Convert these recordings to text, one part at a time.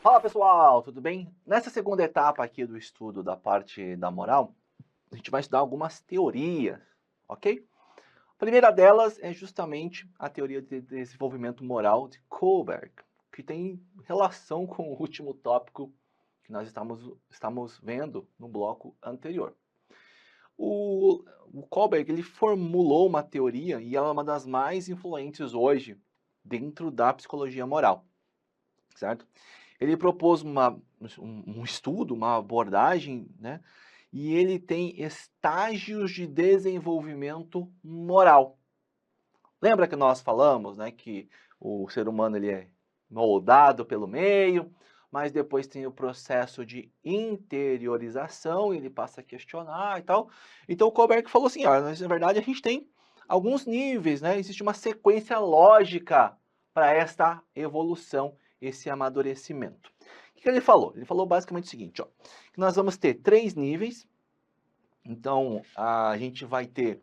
Fala pessoal, tudo bem? Nessa segunda etapa aqui do estudo da parte da moral, a gente vai estudar algumas teorias, ok? A primeira delas é justamente a teoria de desenvolvimento moral de Kohlberg, que tem relação com o último tópico que nós estamos vendo no bloco anterior. O, o Kohlberg ele formulou uma teoria e ela é uma das mais influentes hoje dentro da psicologia moral, certo? Ele propôs um estudo, uma abordagem, né? E ele tem estágios de desenvolvimento moral. Lembra que nós falamos, né, que o ser humano ele é moldado pelo meio, mas depois tem o processo de interiorização, ele passa a questionar e tal. Então o Kohlberg falou assim, olha, na verdade a gente tem alguns níveis, né? Existe uma sequência lógica para esta evolução, esse amadurecimento. O que ele falou? Ele falou basicamente o seguinte, ó, que nós vamos ter 3 níveis. Então a gente vai ter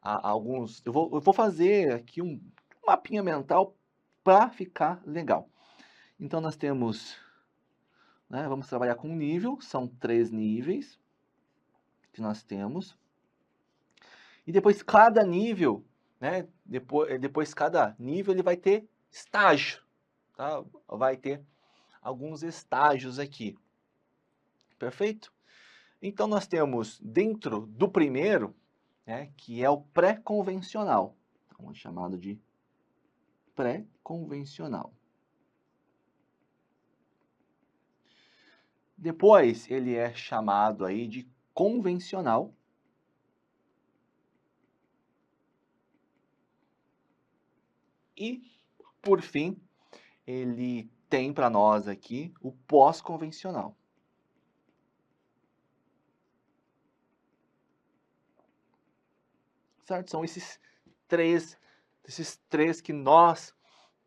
alguns. Eu vou fazer aqui um mapinha mental para ficar legal. Então nós temos, né, vamos trabalhar com nível, são 3 níveis que nós temos. E depois cada nível, né, depois cada nível ele vai ter estágio, tá? Vai ter alguns estágios aqui. Perfeito? Então nós temos dentro do primeiro, né, que é o pré-convencional, então, é chamado de pré-convencional. Depois ele é chamado aí de convencional. E, por fim, ele tem para nós aqui o pós-convencional. Certo? São esses três que nós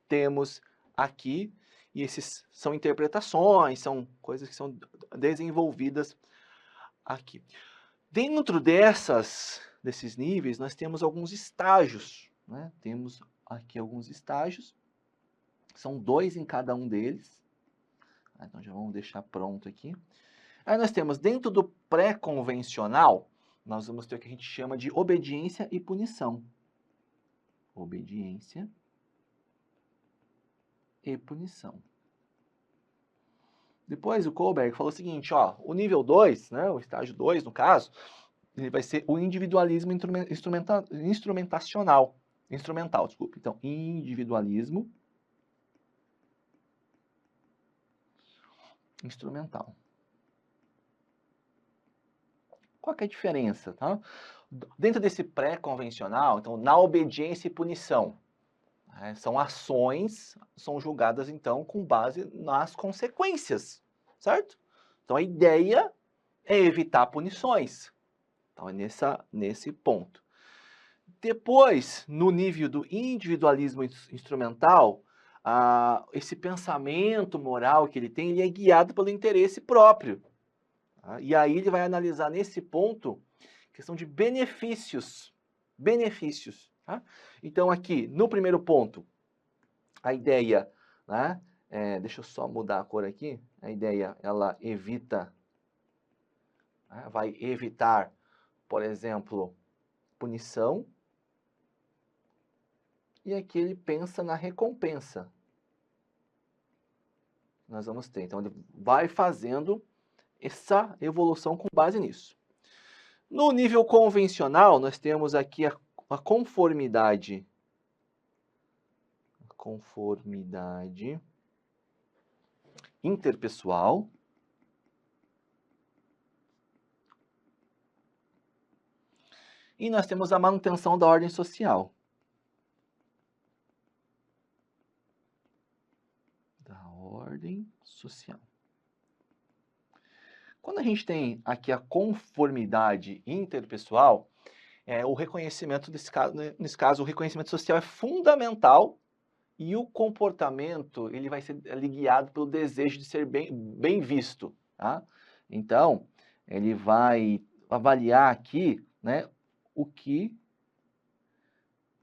temos aqui. E esses são interpretações, são coisas que são desenvolvidas aqui. Dentro desses níveis, nós temos alguns estágios, né? Temos aqui alguns estágios, são 2 em cada um deles. Então já vamos deixar pronto aqui. Aí nós temos dentro do pré-convencional, nós vamos ter o que a gente chama de obediência e punição. Obediência e punição. Depois o Kohlberg falou o seguinte, ó, o nível 2, né, o estágio 2 no caso, ele vai ser o individualismo instrumental, desculpe. Então, individualismo instrumental. Qual que é a diferença, tá? Dentro desse pré-convencional, então, na obediência e punição, né, são ações, são julgadas, então, com base nas consequências, certo? Então, a ideia é evitar punições. Então, é nesse ponto. Depois, no nível do individualismo instrumental, esse pensamento moral que ele tem, ele é guiado pelo interesse próprio. Tá? E aí ele vai analisar nesse ponto questão de benefícios. Benefícios. Tá? Então, aqui, no primeiro ponto, a ideia, né? Deixa eu só mudar a cor aqui. A ideia, ela evita, né, vai evitar, por exemplo, punição. E aqui ele pensa na recompensa. Nós vamos ter. Então, ele vai fazendo essa evolução com base nisso. No nível convencional, nós temos aqui a conformidade. Conformidade interpessoal. E nós temos a manutenção da ordem social. Da ordem social. Quando a gente tem aqui a conformidade interpessoal, o reconhecimento, nesse caso, o reconhecimento social é fundamental e o comportamento ele vai ser guiado pelo desejo de ser bem visto. Tá? Então, ele vai avaliar aqui, né, o que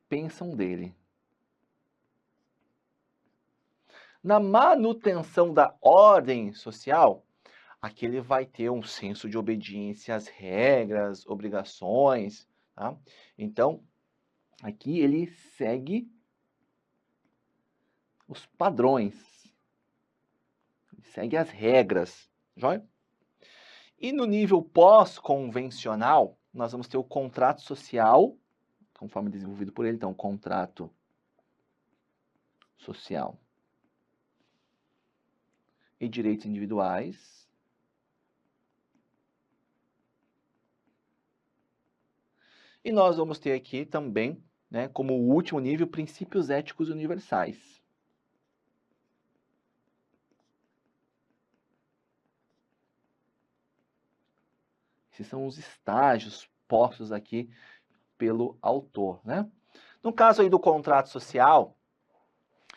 pensam dele. Na manutenção da ordem social, aqui ele vai ter um senso de obediência às regras, obrigações, tá? Então, aqui ele segue os padrões, segue as regras, joia? E no nível pós-convencional, nós vamos ter o contrato social, conforme desenvolvido por ele, então, contrato social e direitos individuais. E nós vamos ter aqui também, né, como último nível, princípios éticos universais. Esses são os estágios postos aqui pelo autor, né? No caso aí do contrato social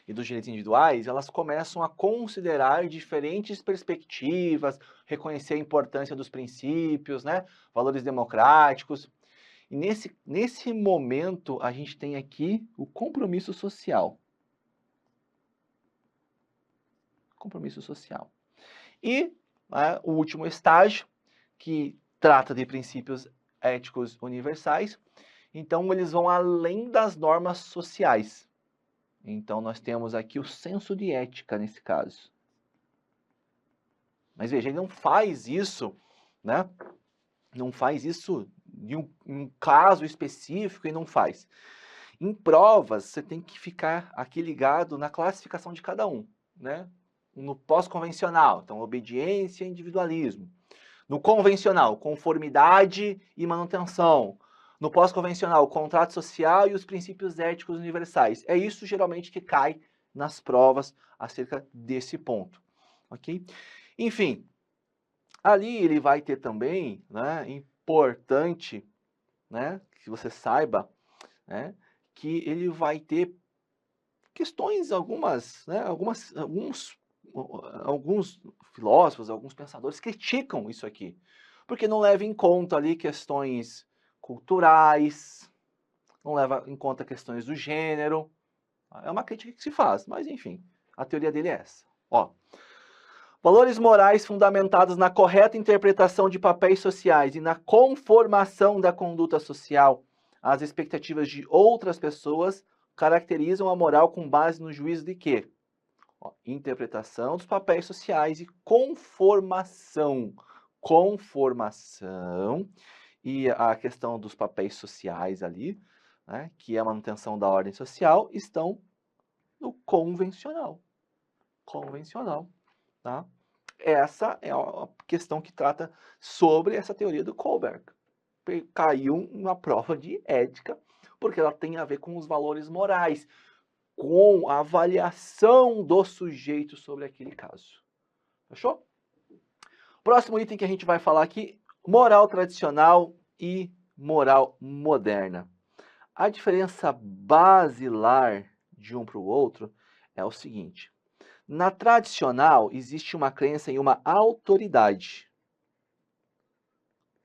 e dos direitos individuais, elas começam a considerar diferentes perspectivas, reconhecer a importância dos princípios, né? Valores democráticos. E nesse momento, a gente tem aqui o compromisso social. Compromisso social. E o último estágio, que trata de princípios éticos universais, então eles vão além das normas sociais. Então nós temos aqui o senso de ética nesse caso. Mas veja, ele não faz isso, né? Não faz isso de um caso específico e não faz. Em provas, você tem que ficar aqui ligado na classificação de cada um, né? No pós-convencional, então obediência e individualismo. No convencional, conformidade e manutenção. No pós-convencional, contrato social e os princípios éticos universais. É isso geralmente que cai nas provas acerca desse ponto, ok? Enfim, ali ele vai ter também, né, importante, né, que você saiba, né, que ele vai ter questões, alguns filósofos, alguns pensadores criticam isso aqui, porque não leva em conta ali questões culturais, não leva em conta questões do gênero. É uma crítica que se faz, mas enfim, a teoria dele é essa. Ó, valores morais fundamentados na correta interpretação de papéis sociais e na conformação da conduta social às expectativas de outras pessoas caracterizam a moral com base no juízo de quê? Ó, interpretação dos papéis sociais e conformação. Conformação e a questão dos papéis sociais ali, né, que é a manutenção da ordem social, estão no convencional. Convencional, tá? Essa é a questão que trata sobre essa teoria do Kohlberg. Caiu na prova de ética, porque ela tem a ver com os valores morais, com a avaliação do sujeito sobre aquele caso. Fechou? Próximo item que a gente vai falar aqui, moral tradicional e moral moderna. A diferença basilar de um para o outro é o seguinte. Na tradicional, existe uma crença em uma autoridade.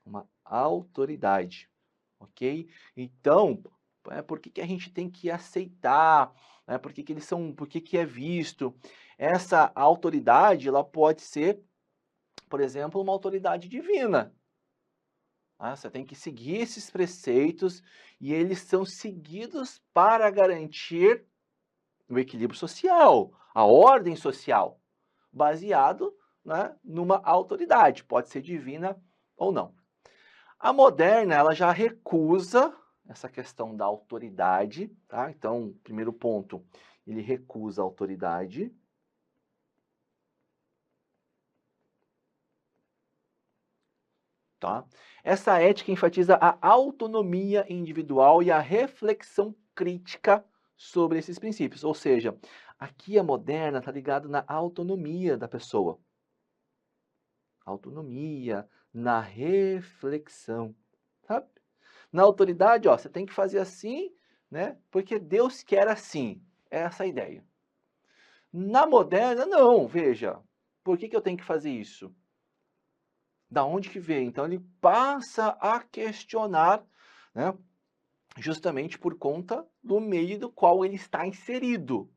Uma autoridade, ok? Então, por que a gente tem que aceitar? Por que eles são, por que é visto? Essa autoridade, ela pode ser, por exemplo, uma autoridade divina. Você tem que seguir esses preceitos e eles são seguidos para garantir o equilíbrio social, a ordem social, baseado, né, numa autoridade, pode ser divina ou não. A moderna, ela já recusa essa questão da autoridade, tá? Então, primeiro ponto, ele recusa a autoridade. Tá? Essa ética enfatiza a autonomia individual e a reflexão crítica sobre esses princípios. Ou seja, aqui a moderna está ligada na autonomia da pessoa. Autonomia, na reflexão. Sabe? Na autoridade, ó, você tem que fazer assim, né? Porque Deus quer assim. É essa a ideia. Na moderna, não, veja. Por que eu tenho que fazer isso? Da onde que vem? Então ele passa a questionar, né, justamente por conta do meio do qual ele está inserido.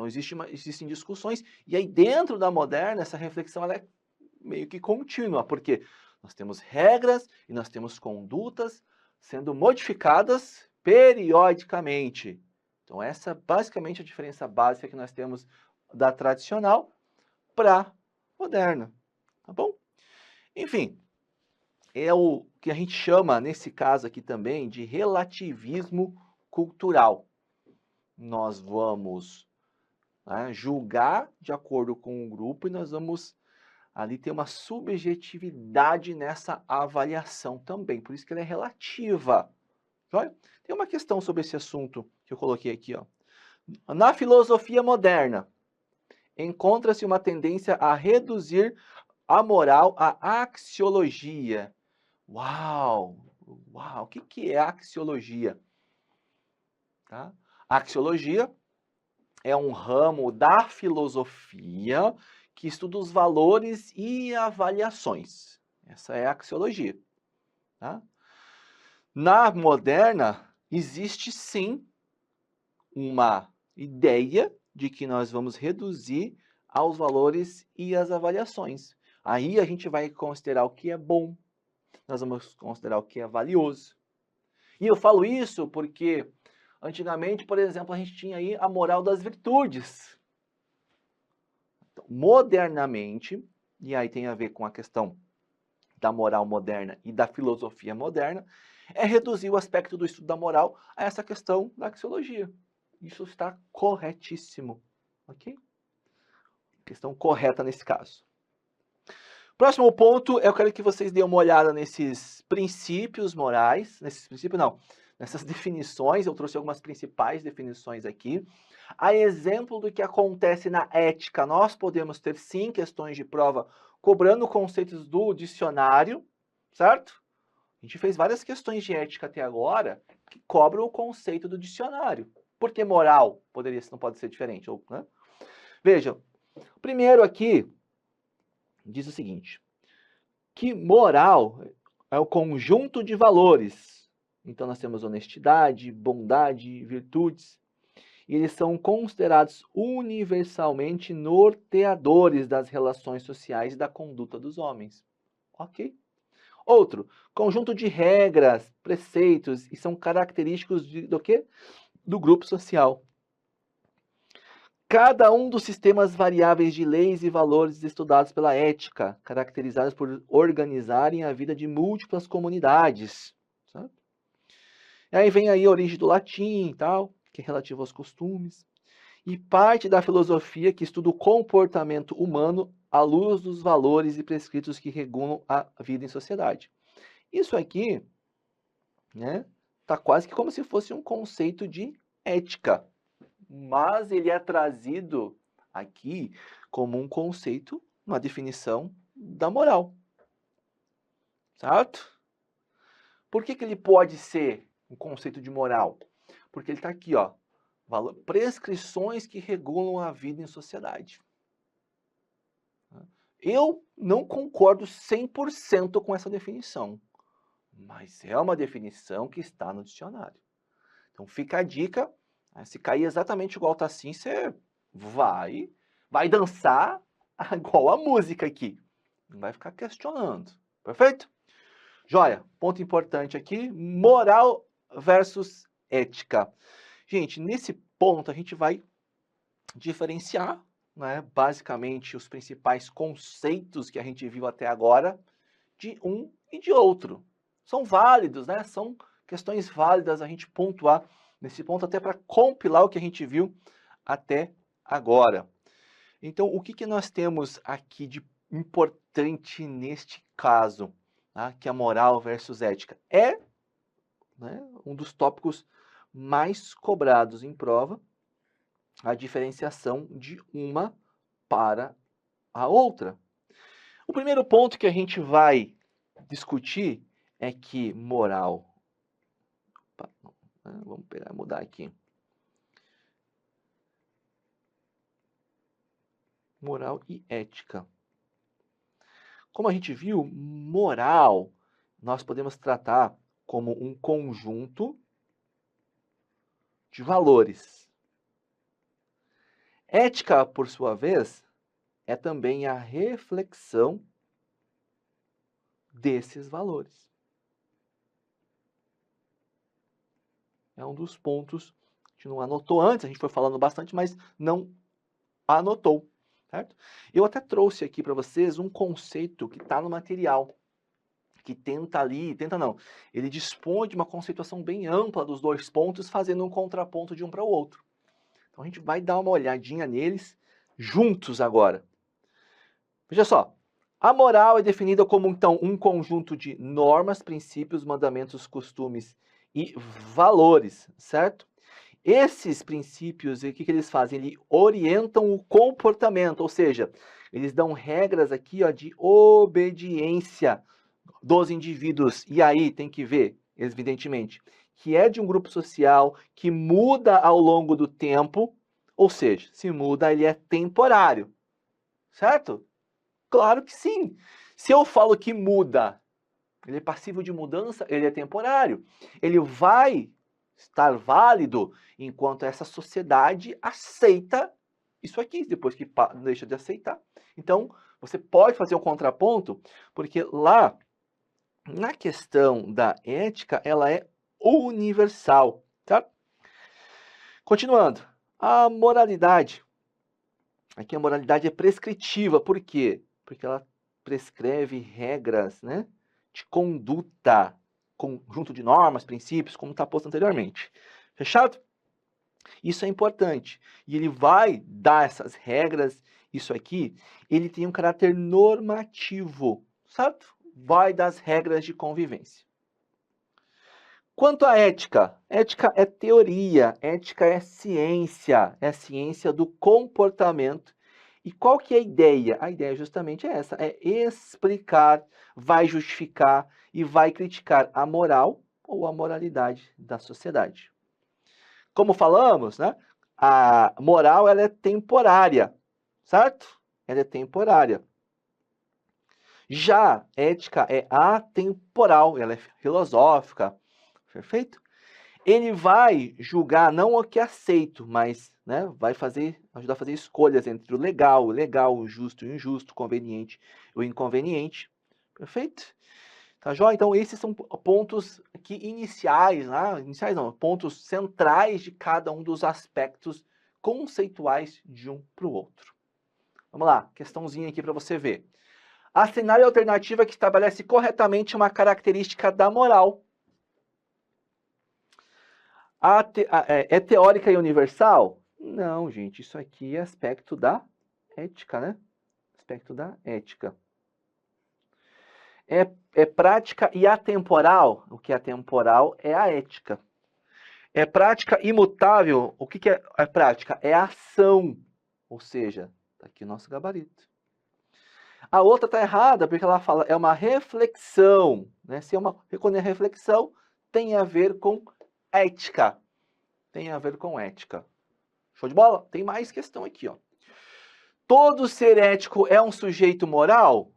Então, existem discussões, e aí dentro da moderna, essa reflexão ela é meio que contínua, porque nós temos regras e nós temos condutas sendo modificadas periodicamente. Então, essa é basicamente a diferença básica que nós temos da tradicional para a moderna, tá bom? Enfim, é o que a gente chama, nesse caso aqui também, de relativismo cultural. Nós vamos, né, julgar de acordo com o grupo e nós vamos ali ter uma subjetividade nessa avaliação também, por isso que ela é relativa. Olha, tem uma questão sobre esse assunto que eu coloquei aqui, ó. Na filosofia moderna, encontra-se uma tendência a reduzir a moral à axiologia. Uau! Uau! O que é axiologia? Tá? A axiologia é um ramo da filosofia que estuda os valores e avaliações. Essa é a axiologia. Tá? Na moderna, existe sim uma ideia de que nós vamos reduzir aos valores e às avaliações. Aí a gente vai considerar o que é bom, nós vamos considerar o que é valioso. E eu falo isso porque antigamente, por exemplo, a gente tinha aí a moral das virtudes. Então, modernamente, e aí tem a ver com a questão da moral moderna e da filosofia moderna, é reduzir o aspecto do estudo da moral a essa questão da axiologia. Isso está corretíssimo, ok? Questão correta nesse caso. Próximo ponto, eu quero que vocês deem uma olhada nesses princípios morais, nessas definições, eu trouxe algumas principais definições aqui. A exemplo do que acontece na ética, nós podemos ter sim questões de prova cobrando conceitos do dicionário, certo? A gente fez várias questões de ética até agora que cobram o conceito do dicionário. Por que moral não pode ser diferente? Né? Veja, primeiro aqui diz o seguinte, que moral é o conjunto de valores. Então nós temos honestidade, bondade, virtudes, e eles são considerados universalmente norteadores das relações sociais e da conduta dos homens. Ok? Outro, conjunto de regras, preceitos, e são característicos do quê? Do grupo social. Cada um dos sistemas variáveis de leis e valores estudados pela ética, caracterizados por organizarem a vida de múltiplas comunidades. Sabe? E aí vem aí a origem do latim e tal, que é relativo aos costumes. E parte da filosofia que estuda o comportamento humano à luz dos valores e prescritos que regulam a vida em sociedade. Isso aqui, né, tá quase que como se fosse um conceito de ética, mas ele é trazido aqui como um conceito, uma definição da moral, certo? Por que ele pode ser um conceito de moral? Porque ele está aqui, ó, prescrições que regulam a vida em sociedade. Eu não concordo 100% com essa definição, mas é uma definição que está no dicionário. Então fica a dica, se cair exatamente igual está assim, você vai dançar igual a música aqui. Não vai ficar questionando. Perfeito? Joia, ponto importante aqui, moral versus ética. Gente, nesse ponto a gente vai diferenciar, né, basicamente os principais conceitos que a gente viu até agora de um e de outro. São válidos, né? São questões válidas a gente pontuar nesse ponto até para compilar o que a gente viu até agora. Então, o que nós temos aqui de importante neste caso, tá? Que é a moral versus ética? É, né, um dos tópicos mais cobrados em prova, a diferenciação de uma para a outra. O primeiro ponto que a gente vai discutir é que moral... Opa, não, vamos mudar aqui. Moral e ética. Como a gente viu, moral nós podemos tratar como um conjunto de valores. Ética, por sua vez, é também a reflexão desses valores. É um dos pontos que a gente não anotou antes, a gente foi falando bastante, mas não anotou, certo? Eu até trouxe aqui para vocês um conceito que está no material, que ele dispõe de uma conceituação bem ampla dos dois pontos, fazendo um contraponto de um para o outro. Então a gente vai dar uma olhadinha neles juntos agora. Veja só, a moral é definida como, então, um conjunto de normas, princípios, mandamentos, costumes e valores, certo? Esses princípios, o que eles fazem? Eles orientam o comportamento, ou seja, eles dão regras aqui, ó, de obediência dos indivíduos. E aí tem que ver, evidentemente, que é de um grupo social que muda ao longo do tempo, ou seja, se muda, ele é temporário, certo? Claro que sim. Se eu falo que muda, ele é passível de mudança, ele é temporário. Ele vai estar válido enquanto essa sociedade aceita isso aqui, depois que deixa de aceitar. Então, você pode fazer um contraponto, porque lá, na questão da ética, ela é universal, tá? Continuando, a moralidade. Aqui a moralidade é prescritiva, por quê? Porque ela prescreve regras, né, de conduta, conjunto de normas, princípios, como está posto anteriormente. Fechado? Isso é importante. E ele vai dar essas regras, isso aqui, ele tem um caráter normativo, certo? Vai dar as regras de convivência. Quanto à ética, ética é teoria, ética é a ciência do comportamento. E qual que é a ideia? A ideia justamente é essa, é explicar, vai justificar e vai criticar a moral ou a moralidade da sociedade. Como falamos, né, a moral ela é temporária, certo? Ela é temporária. Já ética é atemporal, ela é filosófica, perfeito? Ele vai julgar não o que é aceito, mas, né, vai ajudar a fazer escolhas entre o legal, o justo e o injusto, o conveniente e o inconveniente. Perfeito? Tá joia? Então, esses são pontos aqui iniciais, né? Iniciais não, pontos centrais de cada um dos aspectos conceituais de um para o outro. Vamos lá, questãozinha aqui para você ver. A cenário alternativa que estabelece corretamente uma característica da moral. É teórica e universal? Não, gente, isso aqui é aspecto da ética, né? Aspecto da ética. É prática e atemporal? O que é atemporal é a ética. É prática imutável? O que é prática? É a ação. Ou seja, está aqui o nosso gabarito. A outra está errada, porque ela fala, é uma reflexão. Né? Quando é reflexão, tem a ver com ética. Tem a ver com ética. Show de bola? Tem mais questão aqui, ó. Todo ser ético é um sujeito moral?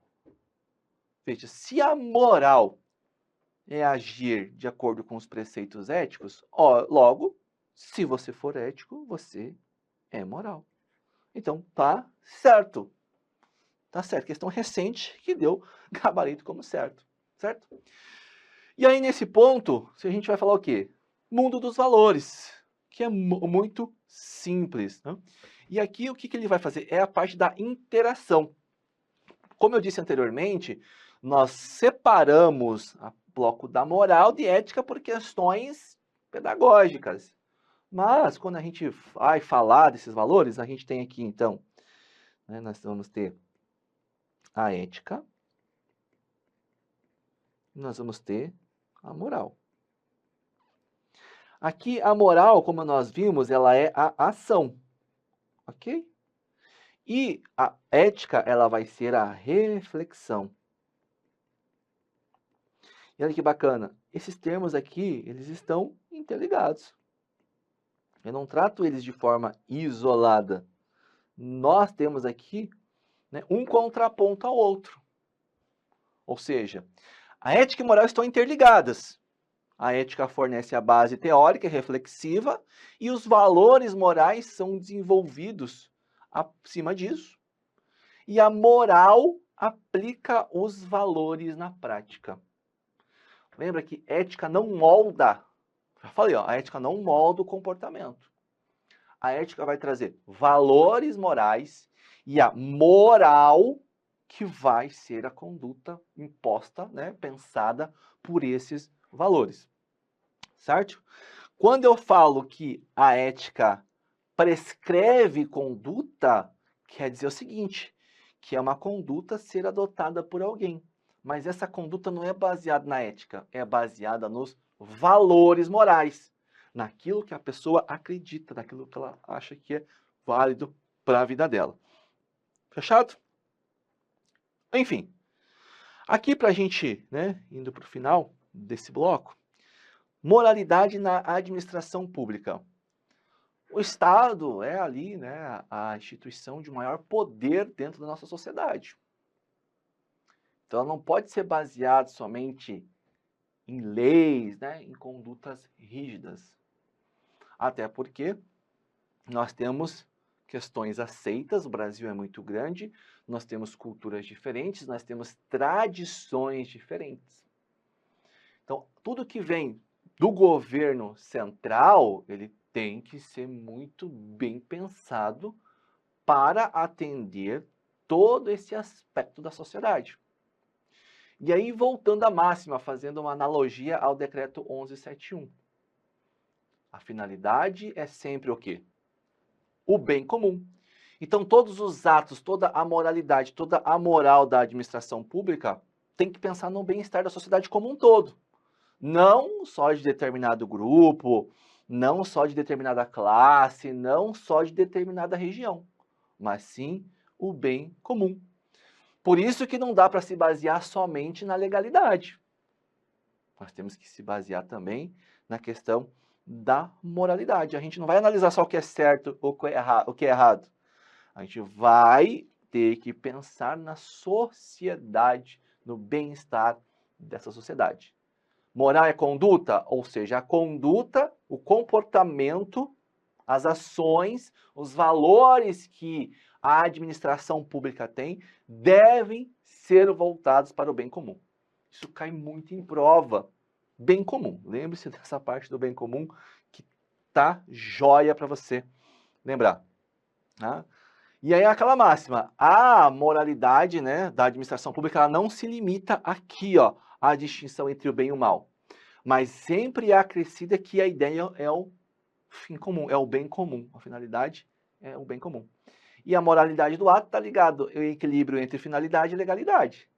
Veja, se a moral é agir de acordo com os preceitos éticos, logo, se você for ético, você é moral. Então, tá certo. Tá certo. Questão recente que deu gabarito como certo. Certo? E aí, nesse ponto, a gente vai falar o quê? Mundo dos valores, que é muito simples. Né? E aqui, o que ele vai fazer? É a parte da interação. Como eu disse anteriormente, nós separamos o bloco da moral de ética por questões pedagógicas. Mas, quando a gente vai falar desses valores, a gente tem aqui, então, né, nós vamos ter a ética, e nós vamos ter a moral. Aqui, a moral, como nós vimos, ela é a ação, ok? E a ética, ela vai ser a reflexão. E olha que bacana, esses termos aqui, eles estão interligados. Eu não trato eles de forma isolada. Nós temos aqui, né, um contraponto ao outro. Ou seja, a ética e a moral estão interligadas. A ética fornece a base teórica e reflexiva e os valores morais são desenvolvidos acima disso. E a moral aplica os valores na prática. Lembra que ética não molda. Já falei, ó, a ética não molda o comportamento. A ética vai trazer valores morais e a moral que vai ser a conduta imposta, né, pensada por esses valores. Certo? Quando eu falo que a ética prescreve conduta, quer dizer o seguinte, que é uma conduta a ser adotada por alguém. Mas essa conduta não é baseada na ética, é baseada nos valores morais, naquilo que a pessoa acredita, naquilo que ela acha que é válido para a vida dela. Fechado? Enfim, aqui para a gente, né, indo para o final desse bloco, moralidade na administração pública. O Estado é ali, né, a instituição de maior poder dentro da nossa sociedade. Então, ela não pode ser baseada somente em leis, né, em condutas rígidas. Até porque nós temos questões aceitas, o Brasil é muito grande, nós temos culturas diferentes, nós temos tradições diferentes. Então, tudo que vem do governo central, ele tem que ser muito bem pensado para atender todo esse aspecto da sociedade. E aí, voltando à máxima, fazendo uma analogia ao decreto 1171. A finalidade é sempre o quê? O bem comum. Então, todos os atos, toda a moralidade, toda a moral da administração pública tem que pensar no bem-estar da sociedade como um todo. Não só de determinado grupo, não só de determinada classe, não só de determinada região, mas sim o bem comum. Por isso que não dá para se basear somente na legalidade. Nós temos que se basear também na questão da moralidade. A gente não vai analisar só o que é certo ou o que é errado. A gente vai ter que pensar na sociedade, no bem-estar dessa sociedade. Moral é conduta, ou seja, a conduta, o comportamento, as ações, os valores que a administração pública tem devem ser voltados para o bem comum. Isso cai muito em prova. Bem comum. Lembre-se dessa parte do bem comum que tá jóia para você lembrar. Tá? E aí aquela máxima, a moralidade, né, da administração pública, ela não se limita aqui, ó, à distinção entre o bem e o mal. Mas sempre é acrescida que a ideia é o fim comum, é o bem comum. A finalidade é o bem comum. E a moralidade do ato está ligado ao equilíbrio entre finalidade e legalidade.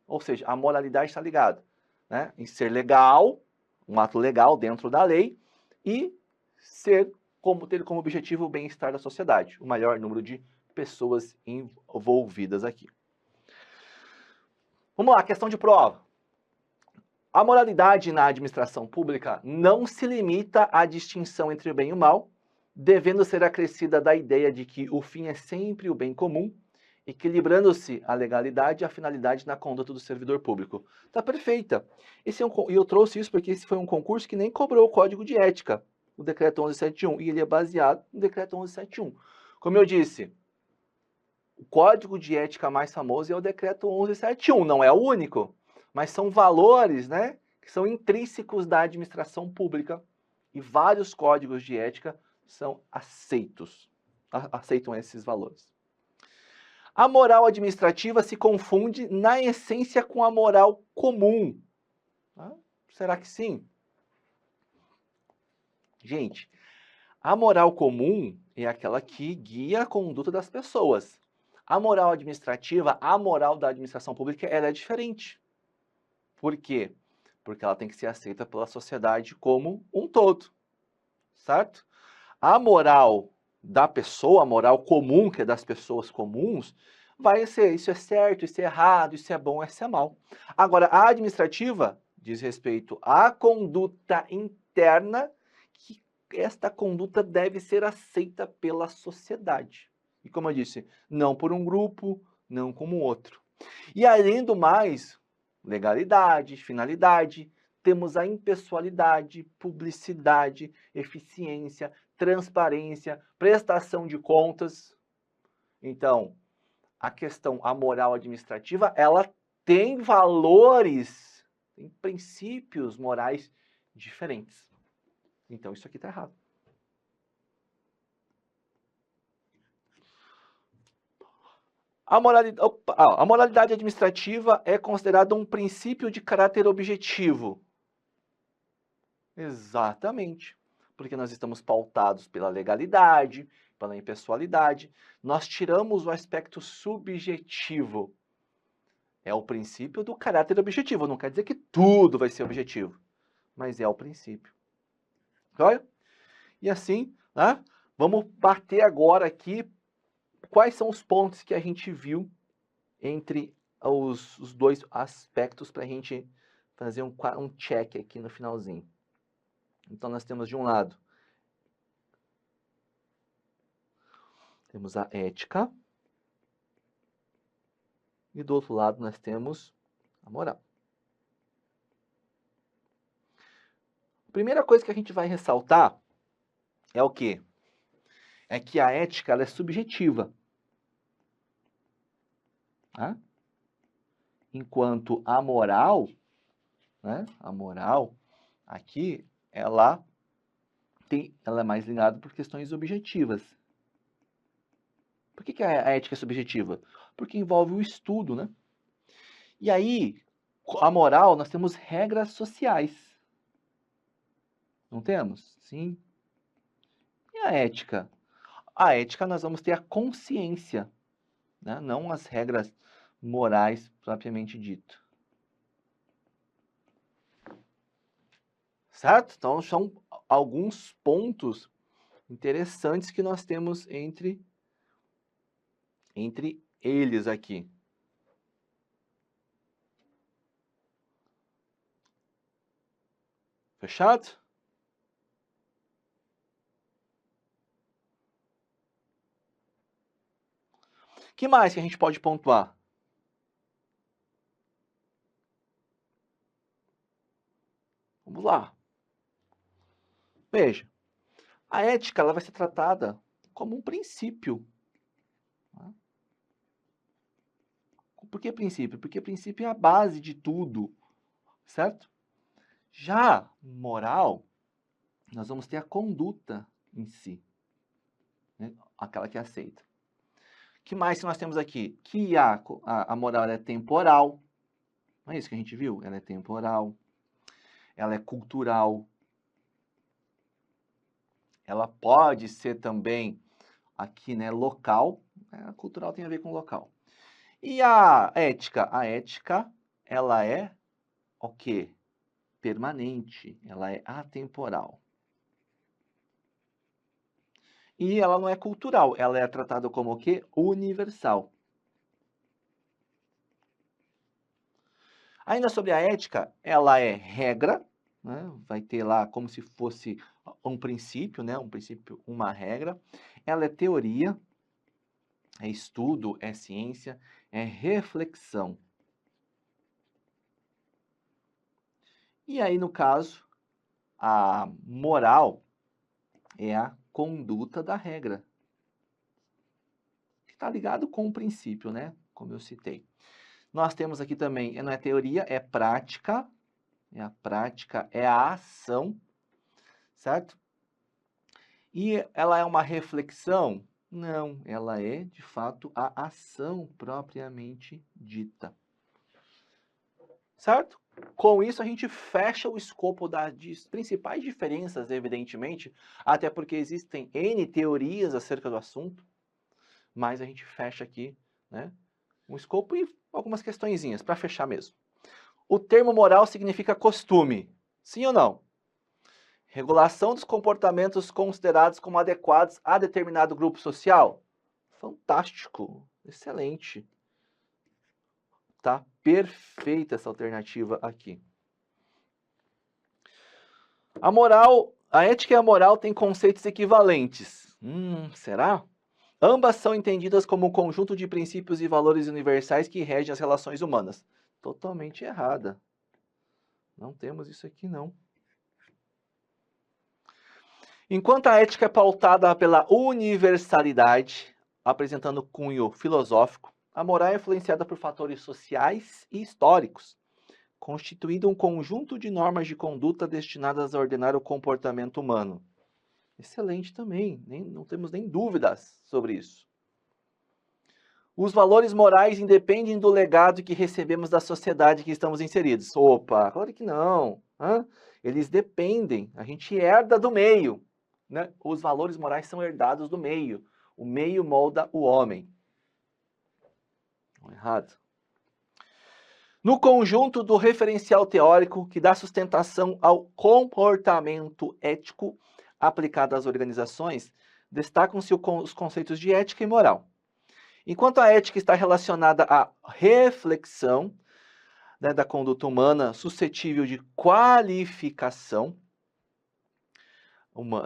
Ou seja, a moralidade está ligada, né, em ser legal, um ato legal dentro da lei, e ter como objetivo o bem-estar da sociedade, o maior número de pessoas envolvidas aqui. Vamos lá, questão de prova. A moralidade na administração pública não se limita à distinção entre o bem e o mal, devendo ser acrescida da ideia de que o fim é sempre o bem comum, equilibrando-se a legalidade e a finalidade na conduta do servidor público. Tá perfeita. E eu trouxe isso porque esse foi um concurso que nem cobrou o código de ética, o decreto 1171, e ele é baseado no decreto 1171. Como eu disse, o código de ética mais famoso é o decreto 1171, não é o único, mas são valores, né, que são intrínsecos da administração pública e vários códigos de ética são aceitam esses valores. A moral administrativa se confunde na essência com a moral comum. Será que sim? Gente, a moral comum é aquela que guia a conduta das pessoas. A moral administrativa, a moral da administração pública, ela é diferente. Por quê? Porque ela tem que ser aceita pela sociedade como um todo, certo? A moral da pessoa, a moral comum, que é das pessoas comuns, vai ser isso é certo, isso é errado, isso é bom, isso é mal. Agora, a administrativa diz respeito à conduta interna, que esta conduta deve ser aceita pela sociedade. E como eu disse, não por um grupo, não como outro. E além do mais, legalidade, finalidade, temos a impessoalidade, publicidade, eficiência, transparência, prestação de contas. Então, a moral administrativa, ela tem valores, tem princípios morais diferentes. Então, isso aqui está errado. A moralidade administrativa é considerada um princípio de caráter objetivo. Exatamente. Porque nós estamos pautados pela legalidade, pela impessoalidade. Nós tiramos o aspecto subjetivo. É o princípio do caráter objetivo. Não quer dizer que tudo vai ser objetivo, mas é o princípio. Olha? E assim, né? Vamos bater agora aqui quais são os pontos que a gente viu entre os dois aspectos para a gente fazer um check aqui no finalzinho. Então, nós temos de um lado, temos a ética, e do outro lado nós temos a moral. A primeira coisa que a gente vai ressaltar é o quê? É que a ética ela é subjetiva. Tá? Enquanto a moral, né, a moral aqui, ela é mais ligada por questões objetivas. Por que a ética é subjetiva? Porque envolve o estudo, né? E aí, a moral, nós temos regras sociais. Não temos? Sim. E a ética? A ética nós vamos ter a consciência, né? Não as regras morais propriamente dito. Certo? Então, são alguns pontos interessantes que nós temos entre eles aqui. Fechado? O que mais que a gente pode pontuar? Vamos lá. Veja, a ética ela vai ser tratada como um princípio. Por que princípio? Porque princípio é a base de tudo, certo? Já moral, nós vamos ter a conduta em si, né? Aquela que é aceita. O que mais que nós temos aqui? Que a moral é temporal. Não é isso que a gente viu? Ela é temporal. Ela é cultural. Ela pode ser também aqui, né, local. A cultural tem a ver com local. E a ética? A ética, ela é o quê? Permanente. Ela é atemporal. E ela não é cultural, ela é tratada como o quê? Universal. Ainda sobre a ética, ela é regra, né? Vai ter lá como se fosse um princípio, né? Um princípio, uma regra. Ela é teoria, é estudo, é ciência, é reflexão. E aí, no caso, a moral é a conduta da regra, que está ligado com o princípio, né? Como eu citei. Nós temos aqui também, não é teoria, é prática. A prática é a ação, certo? E ela é uma reflexão? Não, ela é, de fato, a ação propriamente dita. Certo? Com isso, a gente fecha o escopo das principais diferenças, evidentemente, até porque existem N teorias acerca do assunto, mas a gente fecha aqui, né, um escopo e algumas questõezinhas, para fechar mesmo. O termo moral significa costume, sim ou não? Regulação dos comportamentos considerados como adequados a determinado grupo social? Fantástico, excelente. Tá perfeita essa alternativa aqui. A moral, a ética e a moral têm conceitos equivalentes. Será? Ambas são entendidas como um conjunto de princípios e valores universais que regem as relações humanas. Totalmente errada. Não temos isso aqui, não. Enquanto a ética é pautada pela universalidade, apresentando cunho filosófico, a moral é influenciada por fatores sociais e históricos, constituindo um conjunto de normas de conduta destinadas a ordenar o comportamento humano. Excelente também, não temos nem dúvidas sobre isso. Os valores morais independem do legado que recebemos da sociedade que estamos inseridos. Opa, claro que não. Eles dependem, a gente herda do meio. Né? Os valores morais são herdados do meio. O meio molda o homem. Errado. No conjunto do referencial teórico que dá sustentação ao comportamento ético aplicado às organizações, destacam-se os conceitos de ética e moral. Enquanto a ética está relacionada à reflexão, né, da conduta humana suscetível de qualificação, vamos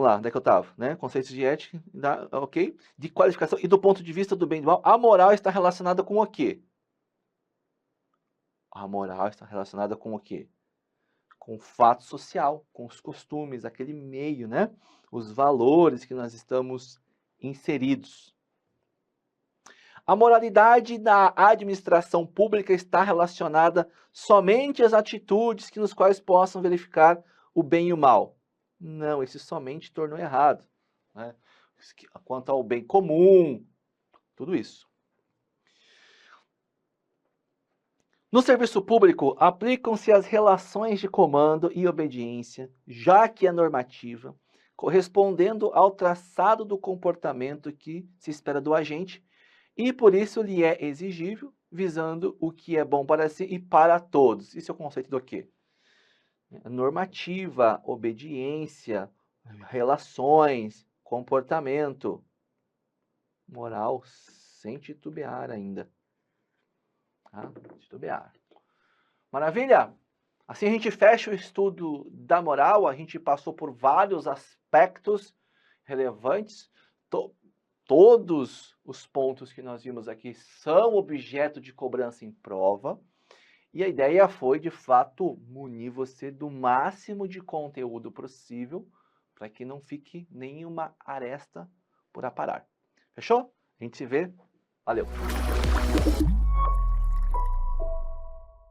lá, onde é que eu estava? Né? Conceitos de ética, ok? De qualificação e do ponto de vista do bem e do mal, a moral está relacionada com o quê? A moral está relacionada com o quê? Com o fato social, com os costumes, aquele meio, né? Os valores que nós estamos inseridos. A moralidade da administração pública está relacionada somente às atitudes nos quais possam verificar o bem e o mal. Não, esse somente tornou errado. Né? Quanto ao bem comum, tudo isso. No serviço público, aplicam-se as relações de comando e obediência, já que é normativa, correspondendo ao traçado do comportamento que se espera do agente, e por isso lhe é exigível, visando o que é bom para si e para todos. Isso é o conceito do quê? Normativa, obediência, relações, comportamento, moral, sem titubear ainda. Tá? Titubear. Maravilha? Assim a gente fecha o estudo da moral, a gente passou por vários aspectos relevantes. Todos os pontos que nós vimos aqui são objeto de cobrança em prova. E a ideia foi, de fato, munir você do máximo de conteúdo possível para que não fique nenhuma aresta por aparar. Fechou? A gente se vê. Valeu!